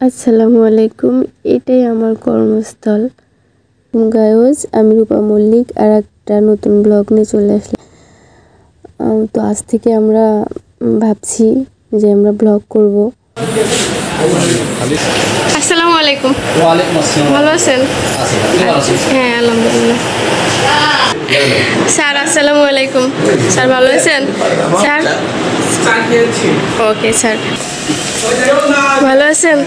আসসালামু আলাইকুম। এটাই আমার কর্মস্থল গায়জ। আমি রূপা মল্লিক আর একটা নতুন ব্লগ নিয়ে চলে আসলাম। তো আজ থেকে আমরা ভাবছি যে আমরা ব্লগ করব। আসসালামু আলাইকুম। ওয়ালাইকুম আসসালাম। ভালো আছেন? হ্যাঁ আলহামদুলিল্লাহ। স্যার আসসালামু আলাইকুম। স্যার ভালো আছেন? স্যার ওকে স্যার ভালো আছেন?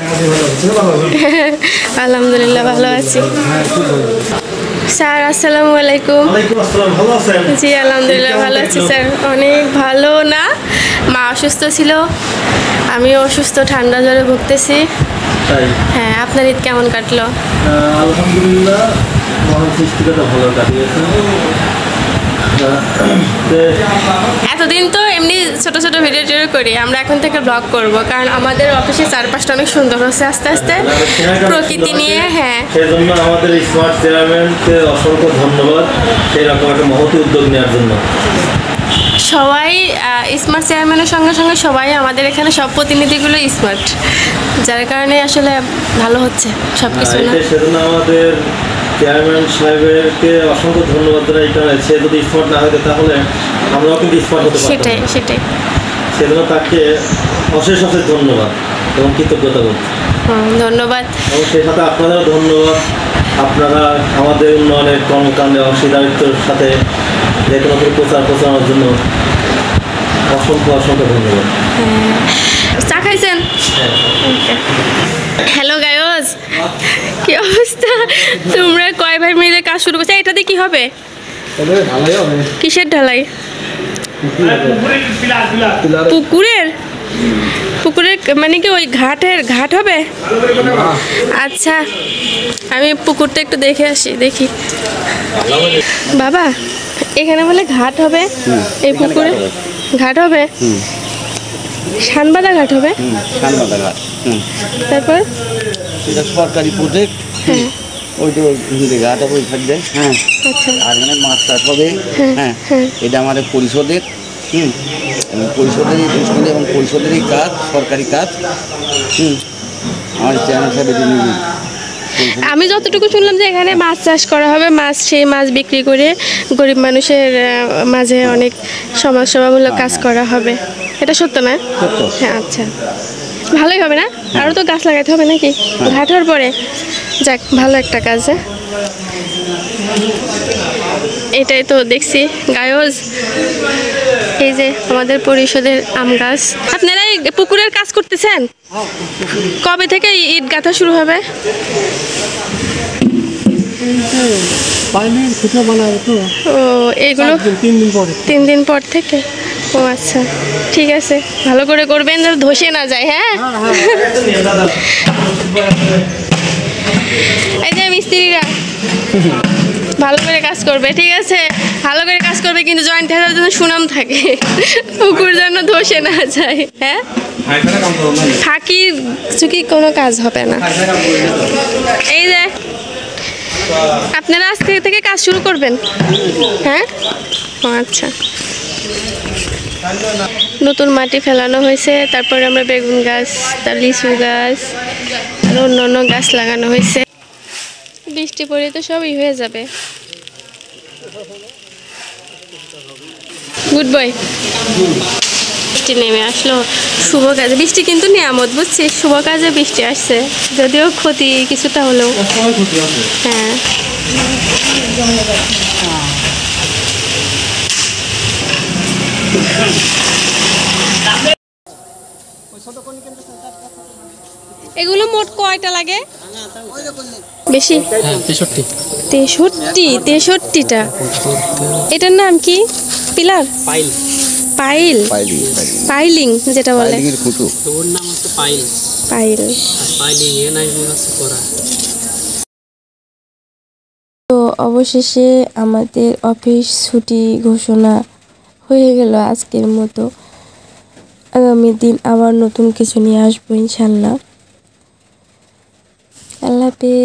আলহামদুলিল্লাহ ভালো আছি। স্যার আসসালামু আলাইকুম। জি আলহামদুলিল্লাহ ভালো আছি স্যার। অনেক ভালো না, মা অসুস্থ ছিল, আমিও অসুস্থ, ঠান্ডা জ্বরে ভুগতেছি। হ্যাঁ, আপনার ঈদ কেমন কাটলো? আলহামদুলিল্লাহ ভালো কাটিয়েছে। এতদিন তো এমনি ছোট ছোট ভিডিও টিডিও করি, আমরা এখন থেকে ব্লগ করব, কারণ আমাদের অফিসের চারপাশটা অনেক সুন্দর হচ্ছে আস্তে আস্তে প্রকৃতি নিয়ে। হ্যাঁ, সেই জন্য আমাদের স্মার্ট চেয়ারম্যানকে অসংখ্য ধন্যবাদ সেরকম একটা মহৎ উদ্যোগ নেওয়ার জন্য। সবাই স্মার্ট চেয়ারম্যানের সঙ্গে সঙ্গে সবাই আমাদের এখানে সব প্রতিনিধিগুলো স্মার্ট, যার কারণে আসলে ভালো হচ্ছে সব কিছু। সেজন্য আমাদের চেয়ারম্যান সাহেবকে অসংখ্য ধন্যবাদ জানাই। এই কারণে সে যদি স্মার্ট না হতো তাহলে আমরাও কিন্তু স্মার্ট হতে পারতাম। সেটাই সেজন্য তাকে অশেষ অশেষ ধন্যবাদ এবং কৃতজ্ঞতা করছি। ধন্যবাদ। এবং সেই সাথে আপনাদেরও ধন্যবাদ। আপনারা আমাদের উন্নয়নের কর্মকাণ্ডে অংশীদারিত্বের সাথে যে কোনো প্রচারণার জন্য অসংখ্য ধন্যবাদ। চা খাইছেন? হ্যালো গায়জ, কি অবস্থা? তোমরা কয় ভাই মিলে কাজ শুরু করছো? এটাতে কি হবে? কিসের ঢালাই? পুকুরের মানে কি ওই ঘাট হবে? আচ্ছা, আমি পুকুরটা একটু দেখে আসি, দেখি। বাবা, এখানে বলে ঘাট হবে, এই পুকুরে ঘাট হবে, শানবাদা ঘাট হবে। তারপর এটা সরকারি প্রজেক্ট। ওই তো ঘাট হবে, ওই থাকবে। হ্যাঁ, আর মানে মাছ চাষ হবে। হ্যাঁ, এটা আমাদের পরিষদের পরিষদেরই দুষ্কর্মী এবং পরিষদেরই কাজ, সরকারি কাজ। আমার চেয়ারম্যান সাহেব এটা নিয়ে। আমি যতটুকু শুনলাম যে এখানে মাছ চাষ করা হবে, সেই মাছ বিক্রি করে গরিব মানুষের মাঝে অনেক সমাজসেবামূলক কাজ করা হবে। এটা সত্য না? হ্যাঁ, আচ্ছা, ভালোই হবে না? আরও তো গাছ লাগাইতে হবে নাকি ঘাট হওয়ার পরে? যাক, ভালো একটা কাজ। এটাই তো দেখছি গায়জ, এই যে আমাদের পরিষদের আম গাছ। আপনারা এই পুকুরের কাজ করতেছেন? কবে থেকে ইট গাঁথা শুরু হবে? ও, এগুলো 3 দিন পর থেকে? ও আচ্ছা, ঠিক আছে, ভালো করে করবেন যেন ধসে না যায়। হ্যাঁ, এই যে মিস্ত্রিরা ভালো করে কাজ করবে, ঠিক আছে? ভালো করে কাজ করবে, কিন্তু জয়েন্ট থাকার জন্য সুনাম থাকে, পুকুর যেন ধসে না যায়। হ্যাঁ, ফাঁকি চুকি কোনো কাজ হবে না। এই যে আপনারা আজ থেকে কাজ শুরু করবেন? হ্যাঁ, আচ্ছা। নতুন মাটি ফেলানো হয়েছে, তারপরে আমরা বেগুন গাছ, তার লিচু গাছ আর অন্য গাছ লাগানো হয়েছে। বৃষ্টি পড়ে তো সবই হয়ে যাবে। Good boy. বৃষ্টি নেমে আসলো, শুভ কাজে বৃষ্টি কিন্তু নিয়ামত, বুঝছিস? শুভ কাজে বৃষ্টি আসছে, যদিও ক্ষতি কিছুটা হলেও। হ্যাঁ, এগুলো মোট কয়টা লাগে? বেশি? 63টা। এটার নাম কি? পিলার? পাইলিং যেটা বলে। পাইল। তো অবশেষে আমাদের অফিস ছুটি ঘোষণা হয়ে গেল আজকের মতো। আগামী দিন আবার নতুন কিছু নিয়ে আসবো ইনশাল্লাহ। আল্লাহ হাফেজ।